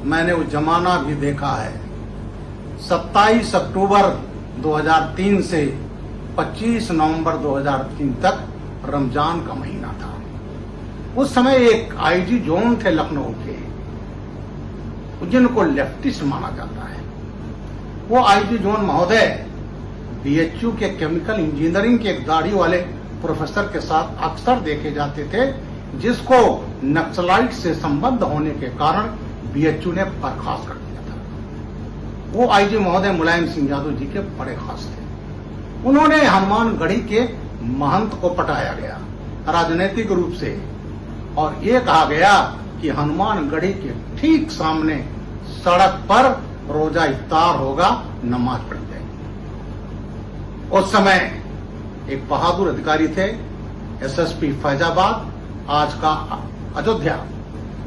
मैंने वो जमाना भी देखा है। 27 अक्टूबर 2003 से 25 नवंबर 2003 तक रमजान का महीना था। उस समय एक आईजी जोन थे लखनऊ के, जिनको लेफ्टिस्ट माना जाता है। वो आईजी जोन महोदय बीएचयू के केमिकल इंजीनियरिंग के एक दाढ़ी वाले प्रोफेसर के साथ अक्सर देखे जाते थे, जिसको नक्सलाइट से संबंध होने के कारण बीएचयू ने बर्खास्त कर दिया था। वो आईजी महोदय मुलायम सिंह यादव जी के बड़े खास थे। उन्होंने हनुमानगढ़ी के महंत को पटाया गया राजनीतिक रूप से, और ये कहा गया कि हनुमानगढ़ी के ठीक सामने सड़क पर रोजा इफ्तार होगा, नमाज पढ़ी जाएगी। उस समय एक बहादुर अधिकारी थे, एसएसपी फैजाबाद, आज का अयोध्या।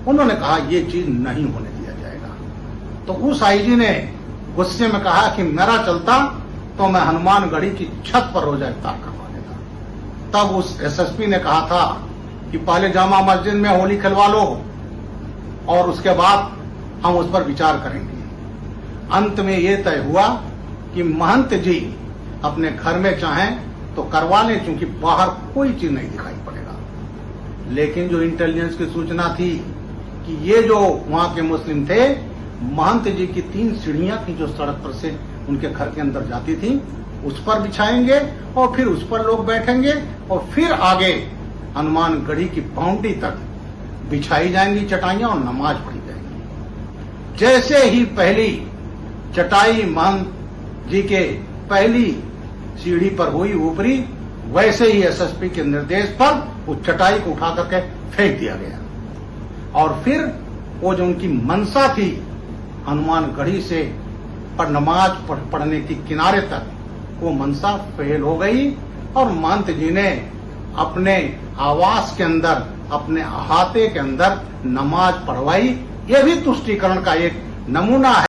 उन्होंने कहा ये चीज नहीं होने दिया जाएगा। तो उस आईजी ने गुस्से में कहा कि मेरा चलता तो मैं हनुमानगढ़ी की छत पर रोजा इफ्तार करवा देता। तब उस एसएसपी ने कहा था कि पहले जामा मस्जिद में होली खिलवा लो और उसके बाद हम उस पर विचार करेंगे। अंत में यह तय हुआ कि महंत जी अपने घर में चाहें तो करवा लें, क्योंकि बाहर कोई चीज नहीं दिखाई पड़ेगा। लेकिन जो इंटेलिजेंस की सूचना थी कि ये जो वहां के मुस्लिम थे, महंत जी की 3 सीढ़ियां थी जो सड़क पर से उनके घर के अंदर जाती थी, उस पर बिछाएंगे और फिर उस पर लोग बैठेंगे और फिर आगे हनुमानगढ़ी की बाउंड्री तक बिछाई जाएंगी चटाइयां और नमाज पढ़ी जाएगी। जैसे ही पहली चटाई महंत जी के पहली सीढ़ी पर हुई ऊपरी, वैसे ही एसएसपी के निर्देश पर उस चटाई को उठा करके फेंक दिया गया। और फिर वो जो उनकी मनसा थी हनुमानगढ़ी से पर नमाज पढ़ने की किनारे तक, वो मनसा फेल हो गई और महंत जी ने अपने आवास के अंदर, अपने अहाते के अंदर नमाज पढ़वाई। ये भी तुष्टीकरण का एक नमूना है।